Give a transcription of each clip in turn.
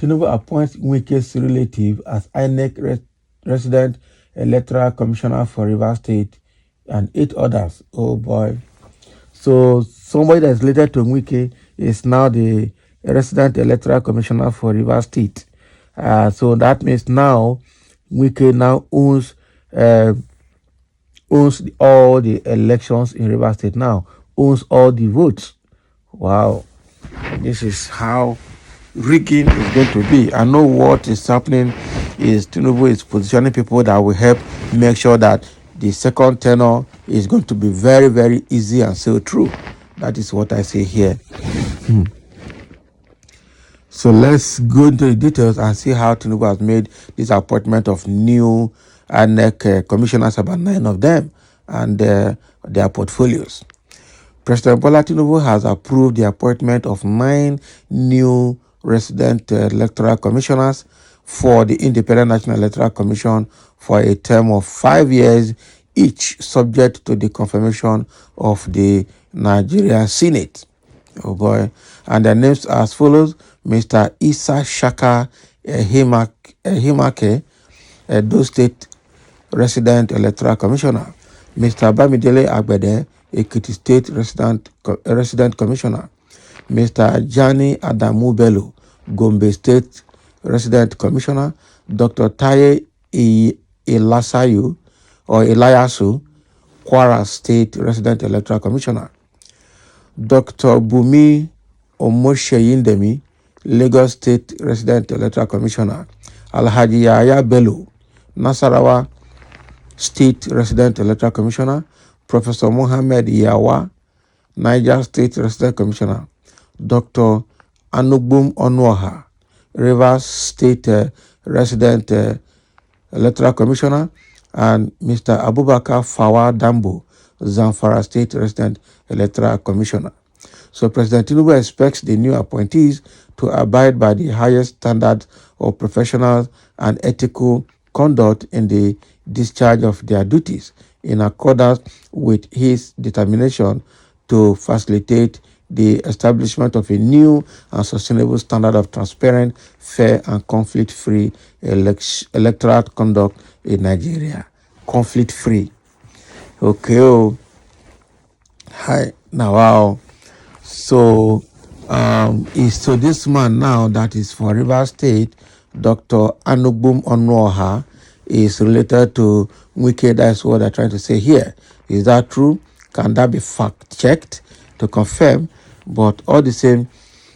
Tinubu appoints Wike's relative as Inec resident electoral commissioner for Rivers State and 8 others. Oh boy. So somebody that is related to Wike is now the resident electoral commissioner for Rivers State. So that means now Wike now owns all the elections in Rivers State now, owns all the votes. Wow. This is how rigging is going to be. I know what is happening is Tinubu is positioning people that will help make sure that the second tenor is going to be very, very easy and so true. That is what I say here. So let's go into the details and see how Tinubu has made this appointment of new Inec commissioners, about 9 of them, and their portfolios. President Bola Tinubu has approved the appointment of 9 new resident electoral commissioners for the Independent National Electoral Commission for a term of 5 years each, subject to the confirmation of the Nigerian Senate. Oh boy. And their names are as follows: Mr. Isa Shaka Himake, Edo State Resident Electoral Commissioner; Mr. Bamidele Agbede, Ekiti State Resident Commissioner; Mr. Jani Adamu Bello, Gombe State Resident Commissioner; Dr. Taye Eliasu, Kwara State Resident Electoral Commissioner; Dr. Bumi Omosheyindemi, Lagos State Resident Electoral Commissioner; Alhaji Yahya Bello, Nasarawa State Resident Electoral Commissioner; Professor Mohammed Yawa, Niger State Resident Commissioner; Dr. Anugbum Onuoha, Rivers State Resident Electoral Commissioner; and Mr. Abubakar Fawa Dambo, Zamfara State Resident Electoral Commissioner. So President Tinubu expects the new appointees to abide by the highest standards of professional and ethical conduct in the discharge of their duties, in accordance with his determination to facilitate the establishment of a new and sustainable standard of transparent, fair, and conflict-free electoral conduct in Nigeria. Conflict-free. Okay. Oh. Hi. Now, wow. So, so this man now that is for Rivers State, Dr. Anugbum Onuoha, is related to Wike. That's what they're trying to say here. Is that true? Can that be fact-checked to confirm? But all the same,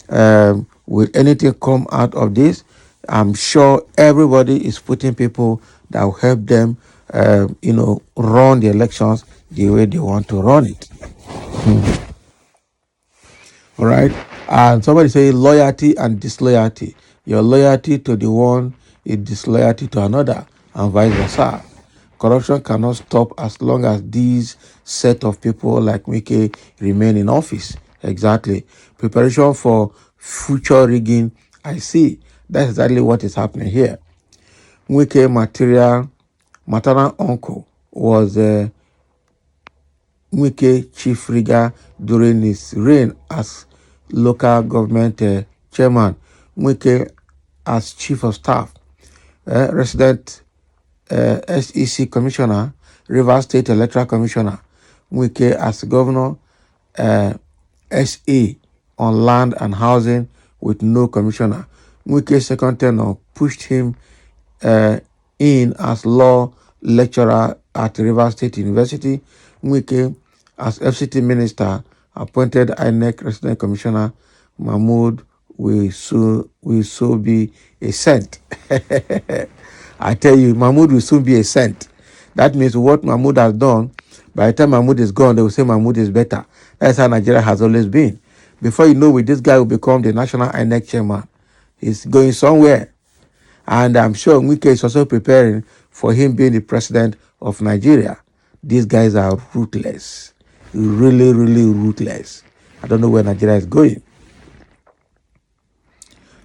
will anything come out of this? I'm sure everybody is putting people that will help them, run the elections the way they want to run it. All right. And somebody say loyalty and disloyalty. Your loyalty to the one is disloyalty to another, and vice versa. Corruption cannot stop as long as these set of people like Wike remain in office. Exactly. Preparation for future rigging. I see. That's exactly what is happening here. Wike maternal uncle was Wike chief rigger during his reign as local government chairman. Wike as chief of staff, resident SEC commissioner, Rivers State Electoral Commissioner. Wike as governor, SA on land and housing with no commissioner. Wike's second tenure pushed him in as law lecturer at Rivers State University. Wike as FCT minister appointed Inec resident commissioner. Mahmoud will soon be a saint. I tell you, Mahmoud will soon be a saint. That means what Mahmoud has done, by the time Mahmoud is gone, they will say Mahmoud is better. That's how Nigeria has always been. Before you know it, this guy will become the national Inec chairman. He's going somewhere. And I'm sure Wike is also preparing for him being the president of Nigeria. These guys are ruthless. Really, really ruthless. I don't know where Nigeria is going.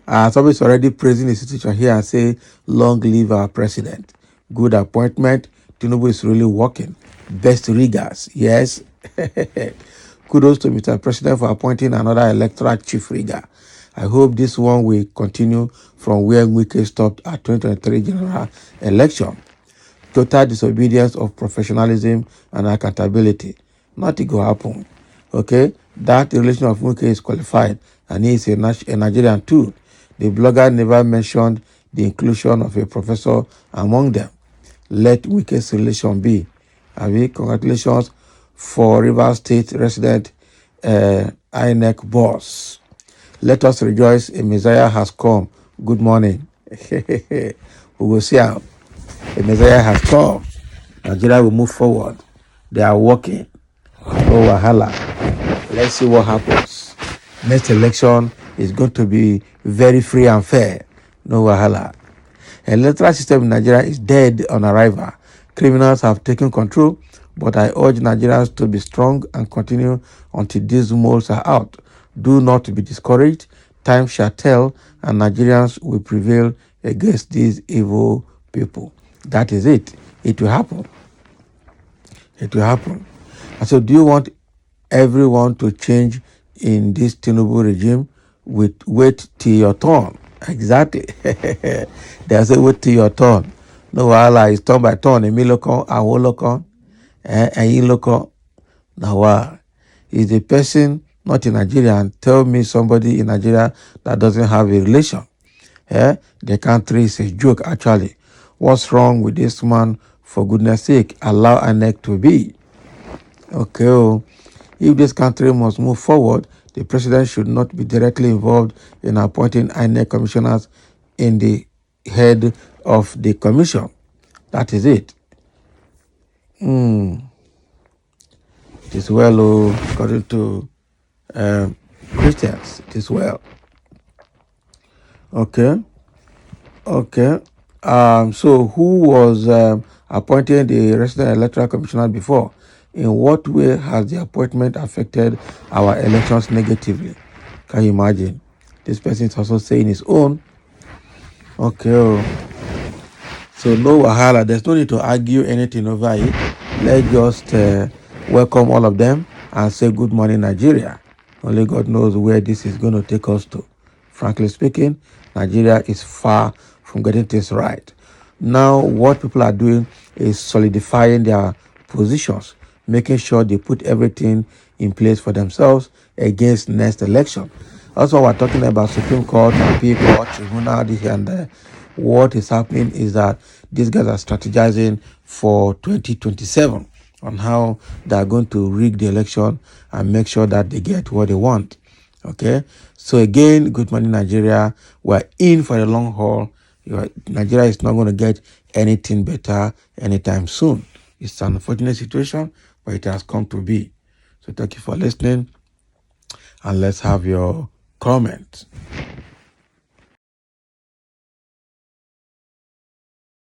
Somebody's already praising the situation here and say, long live our president. Good appointment. Tinubu is really working. Best riggers. Yes. Kudos to Mr. President for appointing another electoral chief rigger. I hope this one will continue from where Wike'S stopped at 2023 general election. Total disobedience of professionalism and accountability. Nothing will happen. Okay? That relation of Wike is qualified, and he is a Nigerian too. The blogger never mentioned the inclusion of a professor among them. Let Wike's relation be. Congratulations for Rivers State resident Inec boss. Let us rejoice, a Messiah has come. Good morning. We will see how a Messiah has come. Nigeria will move forward. They are working. No wahala. Let's see what happens. Next election is going to be very free and fair. No wahala. Electoral system in Nigeria is dead on arrival. Criminals have taken control, but I urge Nigerians to be strong and continue until these moles are out. Do not be discouraged. Time shall tell, and Nigerians will prevail against these evil people. That is it. It will happen. It will happen. And so, do you want everyone to change in this Tinubu regime? Wait till your turn. Exactly. They say wait till your turn. No wahala, it's turn by turn. Emi lokan, awo lokan, ẹyin lokan. Now, is the person not in Nigeria, and tell me somebody in Nigeria that doesn't have a relation. The country is a joke, actually. What's wrong with this man? For goodness sake, allow Inec to be. Okay, if this country must move forward, the president should not be directly involved in appointing Inec commissioners in the head of the commission. That is it. It is well, according to Christians. It is well. Okay. So who was appointed the resident electoral commissioner before? In what way has the appointment affected our elections negatively? Can you imagine? This person is also saying his own. Okay. So no wahala. There's no need to argue anything over it. Let's just welcome all of them and say good morning, Nigeria. Only God knows where this is going to take us to. Frankly speaking, Nigeria is far from getting things right. Now, what people are doing is solidifying their positions, making sure they put everything in place for themselves against next election. Also, we're talking about Supreme Court, Appeal Court, Tribunal, this and that. What is happening is that these guys are strategizing for 2027 on how they are going to rig the election and make sure that they get what they want. Okay, so again, good morning, Nigeria. We're in for the long haul. Nigeria is not going to get anything better anytime soon. It's an unfortunate situation, but it has come to be. So thank you for listening, and let's have your comment.